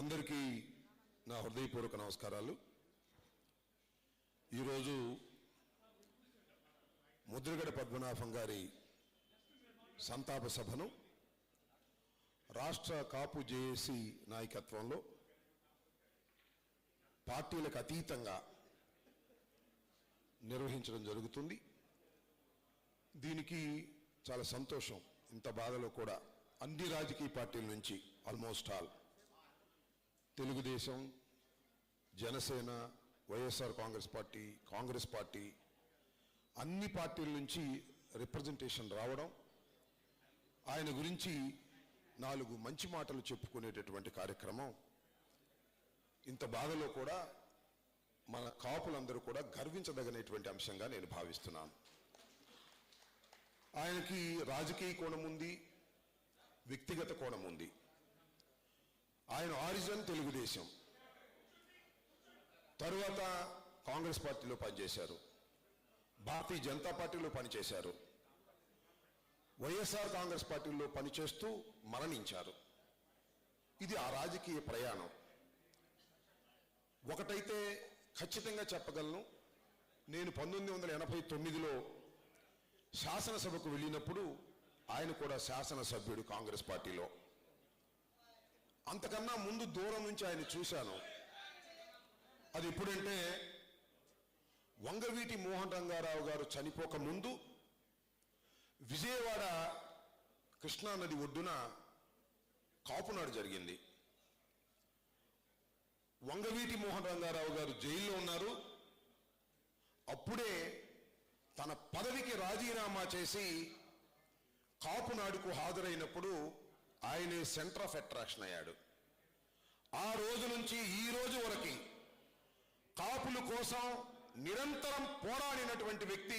అందరికీ నా హృదయపూర్వక నమస్కారాలు. ఈరోజు ముద్రగడ పద్మనాభం గారి సంతాప సభను రాష్ట్ర కాపు జేఏసీ నాయకత్వంలో పార్టీలకు అతీతంగా నిర్వహించడం జరుగుతుంది. దీనికి చాలా సంతోషం. ఇంత బాధలో కూడా అన్ని రాజకీయ పార్టీల నుంచి almost all Telugu Desam, Janasena, YSR Congress party అన్ని పార్టీల నుంచి రిప్రజెంటేషన్ రావడం, ఆయన గురించి 4 మంచి మాటలు చెప్పుకునేటటువంటి కార్యక్రమం ఇంత బాధలో కూడా మన కాపులందరూ కూడా గర్వించదగినటువంటి అంశంగా నేను భావిస్తున్నాను. ఆయనకి రాజకీయ కోణం ఉంది, వ్యక్తిగత కోణం ఉంది. ఆయన ఆరిజిన్ తెలుగుదేశం, తరువాత కాంగ్రెస్ పార్టీలో పనిచేశారు, భారతీయ జనతా పార్టీలో పనిచేశారు, వైఎస్ఆర్ కాంగ్రెస్ పార్టీలో పనిచేస్తూ మరణించారు. ఇది ఆ రాజకీయ ప్రయాణం. ఒకటైతే ఖచ్చితంగా చెప్పగలను, నేను 1989లో శాసనసభకు వెళ్ళినప్పుడు ఆయన కూడా శాసనసభ్యుడు కాంగ్రెస్ పార్టీలో. అంతకన్నా ముందు దూరం నుంచి ఆయన చూశాను. అది ఎప్పుడంటే వంగవీటి మోహన్ రంగారావు గారు చనిపోక ముందు విజయవాడ కృష్ణానది ఒడ్డున కాపునాడు జరిగింది. వంగవీటి మోహన్ రంగారావు గారు జైల్లో ఉన్నారు. అప్పుడే తన పదవికి రాజీనామా చేసి కాపునాడుకు హాజరైనప్పుడు ఆయనే సెంటర్ ఆఫ్ అట్రాక్షన్ అయ్యాడు. ఆ రోజు నుంచి ఈ రోజు వరకు కాపుల కోసం నిరంతరం పోరాడినటువంటి వ్యక్తి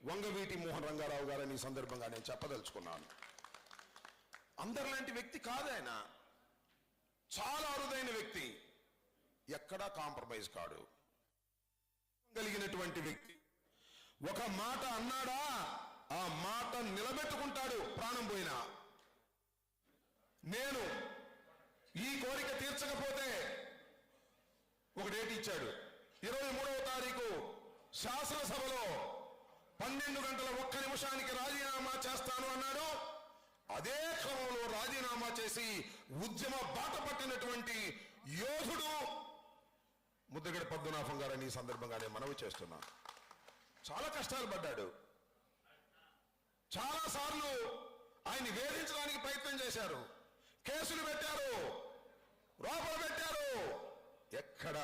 వంగవీటి మోహన్ రంగారావు గారని ఈ సందర్భంగా నేను చెప్పదలుచుకున్నాను. అందరిలాంటి వ్యక్తి కాదు ఆయన, చాలా అరుదైన వ్యక్తి, ఎక్కడా కాంప్రమైజ్ కాడు కలిగినటువంటి వ్యక్తి. ఒక మాట అన్నాడా ఆ మాట నిలబెట్టుకుంటాడు, ప్రాణం పోయినా. నేను ఈ కోరిక తీర్చకపోతే ఒక డేట్ ఇచ్చాడు, 23వ తారీఖు శాసనసభలో 12:01 రాజీనామా చేస్తాను అన్నాడు. అదే క్రమంలో రాజీనామా చేసి ఉద్యమ బాట పట్టినటువంటి యోధుడు ముద్రగడ పద్మనాభం గారని ఈ సందర్భంగానే మనవి చేస్తున్నా. చాలా కష్టాలు పడ్డాడు. చాలాసార్లు ఆయన వేధించడానికి ప్రయత్నం చేశారు, కేసులు పెట్టారు, లోపల పెట్టారు. ఎక్కడ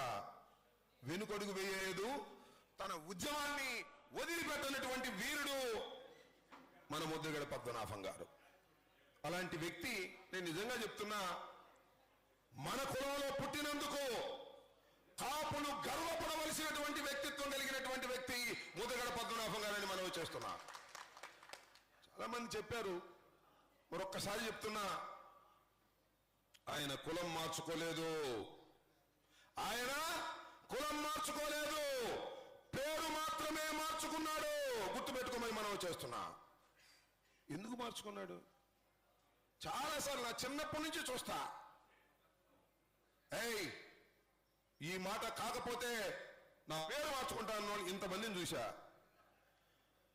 వెనుకడుగు వేయలేదు. తన ఉద్యమాన్ని వదిలిపెట్టనటువంటి వీరుడు మన ముద్రగడ పద్మనాభం గారు. అలాంటి వ్యక్తి, నేను నిజంగా చెప్తున్నా, మన కులంలో పుట్టినందుకు కాపులు గర్వపడవలసినటువంటి వ్యక్తిత్వం కలిగినటువంటి వ్యక్తి ముద్రగడ పద్మనాభం గారని మనం చేస్తున్నా. చాలా మంది చెప్పారు, మరొక్కసారి చెప్తున్నా, ఆయన కులం మార్చుకోలేదు. ఆయన కులం మార్చుకోలేదు, పేరు మాత్రమే మార్చుకున్నాడు. గుర్తుపెట్టుకోమని మనం చేస్తున్నా. ఎందుకు మార్చుకున్నాడు? చాలాసార్లు నా చిన్నప్పటి నుంచి చూస్తా, ఏయ్ ఈ మాట కాకపోతే నా పేరు మార్చుకుంటాను ఇంతమందిని చూశా.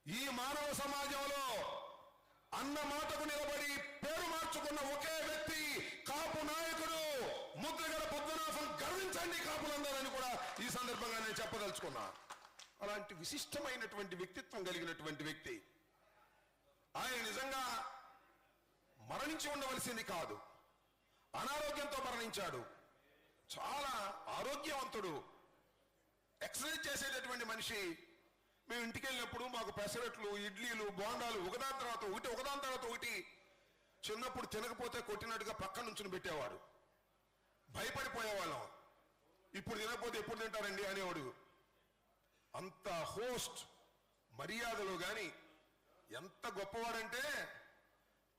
ఈ మానవ సమాజంలో అన్న మాటకు నిలబడి పేరు మార్చుకున్న ఒకే వ్యక్తి కాపు నాయకుడు ముద్రగడ పద్మనాభం. గర్వించండి కాపులందరని కూడా ఈ సందర్భంగా నేను చెప్పదలుచుకున్నా. అలాంటి విశిష్టమైనటువంటి వ్యక్తిత్వం కలిగినటువంటి వ్యక్తి. ఆయన నిజంగా మరణించి ఉండవలసింది కాదు, అనారోగ్యంతో మరణించాడు. చాలా ఆరోగ్యవంతుడు, ఎక్సర్సైజ్ చేసేటటువంటి మనిషి. మేము ఇంటికి వెళ్ళినప్పుడు మాకు పెసరట్లు, ఇడ్లీలు, బోండాలు ఒకదాని తర్వాత ఒకటి చిన్నప్పుడు తినకపోతే కొట్టినట్టుగా పక్కన నుంచుని పెట్టేవాడు. భయపడిపోయేవాళ్ళం. ఇప్పుడు తినకపోతే ఎప్పుడు తింటారండి అనేవాడు. అంత హోస్ట్ మర్యాదలో కానీ ఎంత గొప్పవాడంటే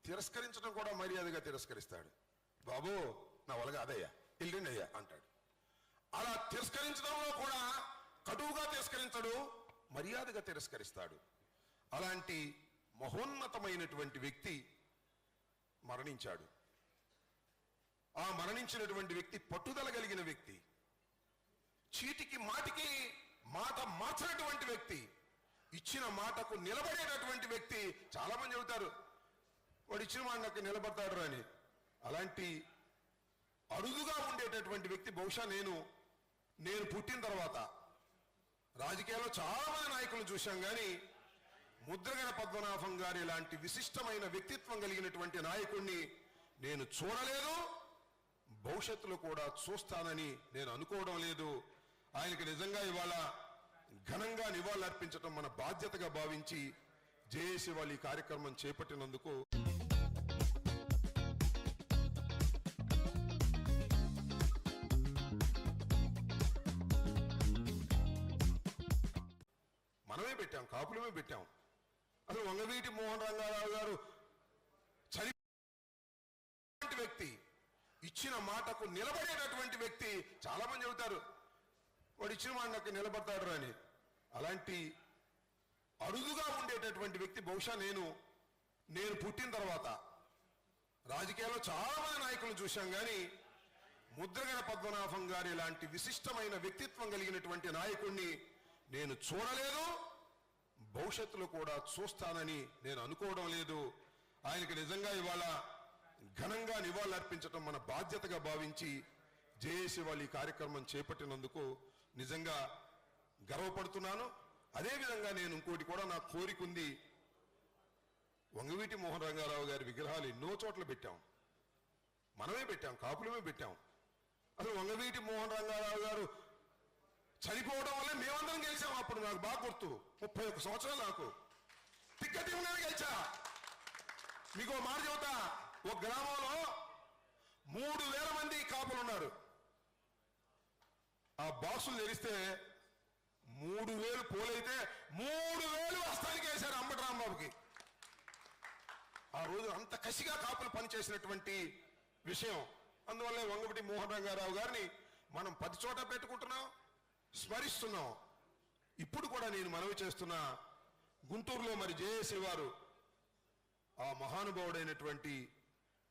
తిరస్కరించడం కూడా మర్యాదగా తిరస్కరిస్తాడు. బాబు నా వలగా అదయ్యా, వెళ్ళండి అయ్యా అంటాడు. అలా తిరస్కరించడంలో కూడా కటువుగా తిరస్కరించడు, మర్యాదగా తిరస్కరిస్తాడు. అలాంటి మహోన్నతమైనటువంటి వ్యక్తి మరణించాడు. ఆ మరణించినటువంటి వ్యక్తి పట్టుదల కలిగిన వ్యక్తి, చీటికి మాటికి మాట మార్చినటువంటి వ్యక్తి, ఇచ్చిన మాటకు నిలబడేటటువంటి వ్యక్తి. చాలా మంది చెబుతారు వాడు ఇచ్చిన మాటకు నిలబడతాడు అని. అలాంటి అరుదుగా ఉండేటటువంటి వ్యక్తి బహుశా నేను పుట్టిన తర్వాత రాజకీయాల్లో చాలా మంది నాయకులను చూశాం, కానీ ముద్రగడ పద్మనాభం గారి లాంటి విశిష్టమైన వ్యక్తిత్వం కలిగినటువంటి నాయకుడిని నేను చూడలేదు, భవిష్యత్తులో కూడా చూస్తానని నేను అనుకోవడం లేదు. ఆయనకి నిజంగా ఇవాళ ఘనంగా నివాళులర్పించడం మన బాధ్యతగా భావించి జేఏసీ వాళ్ళు ఈ కార్యక్రమం చేపట్టినందుకు మనమే పెట్టాం, కాపులమే పెట్టాం. అసలు వంగవీటి మోహన్ రంగారావు గారు చనిపోయిన వ్యక్తి, ఇచ్చిన మాటకు నిలబడేటటువంటి వ్యక్తి. చాలా మంది చెబుతారు వాడు ఇచ్చిన మాటకు నిలబడతాడు అని. అలాంటి అరుదుగా ఉండేటటువంటి వ్యక్తి బహుశా నేను పుట్టిన తర్వాత రాజకీయాల్లో చాలా మంది నాయకులను చూశాం, కానీ ముద్రగడ పద్మనాభం గారి లాంటి విశిష్టమైన వ్యక్తిత్వం కలిగినటువంటి నాయకుడిని నేను చూడలేదు, భవిష్యత్తులో కూడా చూస్తానని నేను అనుకోవడం లేదు. ఆయనకి నిజంగా ఇవాళ ఘనంగా నివాళులర్పించడం మన బాధ్యతగా భావించి జేఏసీ వాళ్ళు ఈ కార్యక్రమం చేపట్టినందుకు నిజంగా గర్వపడుతున్నాను. అదేవిధంగా నేను ఇంకోటి కూడా నా కోరిక ఉంది. వంగవీటి మోహన్ రంగారావు గారి విగ్రహాలు ఎన్నో చోట్ల పెట్టాం, మనమే పెట్టాం, కాపులమే పెట్టాం. అసలు వంగవీటి మోహన్ రంగారావు గారు చనిపోవడం వల్ల మేమందరం గెలిచాం. అప్పుడు నాకు బాగా గుర్తు, 31 సంవత్సరాలు నాకు టిక్కెట్ ఇవ్వగానే గెలిచా. మీకు మాట చెబుతా, ఒక గ్రామంలో 3000 మంది కాపులు ఉన్నారు. ఆ బాక్సులు తెరిస్తే 3000 పోలైతే 3000 వస్తానికి వేశారు అంబటి రాంబాబుకి. ఆ రోజు అంత కసిగా కాపులు పనిచేసినటువంటి విషయం. అందువల్ల వంగవీటి మోహన్ రంగారావు గారిని మనం 10 చోట పెట్టుకుంటున్నాం, స్మరిస్తున్నాం. ఇప్పుడు కూడా నేను మనవి చేస్తున్నా, గుంటూరులో మరి జేఏసీ వారు ఆ మహానుభావుడైనటువంటి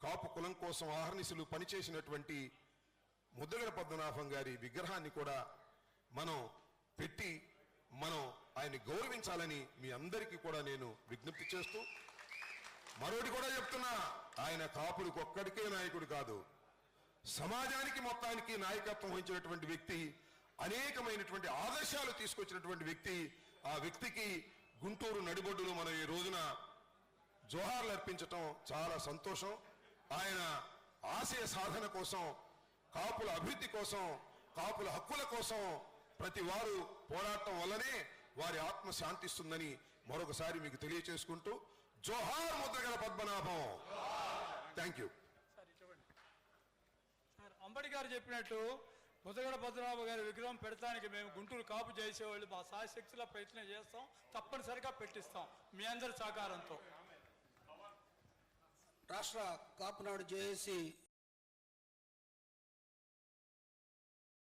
కాపు కులం కోసం ఆహర్నిశలు పనిచేసినటువంటి ముద్రగడ పద్మనాభం గారి విగ్రహాన్ని కూడా మనం పెట్టి మనం ఆయన్ని గౌరవించాలని మీ అందరికీ కూడా నేను విజ్ఞప్తి చేస్తూ, మరోటి కూడా చెప్తున్నా, ఆయన కాపులకు ఒక్కడికే నాయకుడు కాదు, సమాజానికి మొత్తానికి నాయకత్వం వహించినటువంటి వ్యక్తి, అనేకమైనటువంటి ఆదర్శాలు తీసుకొచ్చినటువంటి వ్యక్తి. ఆ వ్యక్తికి గుంటూరు నడిబొడ్డులో మనం ఈ రోజున జోహార్లు అర్పించటం చాలా సంతోషం. ఆయన ఆశయ సాధన కోసం, కాపుల అభివృద్ధి కోసం, కాపుల హక్కుల కోసం ప్రతి వారు పోరాటం వల్లనే వారి ఆత్మ శాంతిస్తుందని మరొకసారి మీకు తెలియచేసుకుంటూ, జోహార్ ముద్రగడ పద్మనాభం. Thank you. అంబటి గారు చెప్పినట్టు ముద్రగడ పద్మనాభం గారి విగ్రహం పెడతానికి మేము గుంటూరు కాపు చేసేవాళ్ళు మా సాయశక్తిలో ప్రయత్నం చేస్తాం, తప్పనిసరిగా పెట్టిస్తాం మీ అందరి సహకారంతో. రాష్ట్ర కాపునాడు జేఏసీ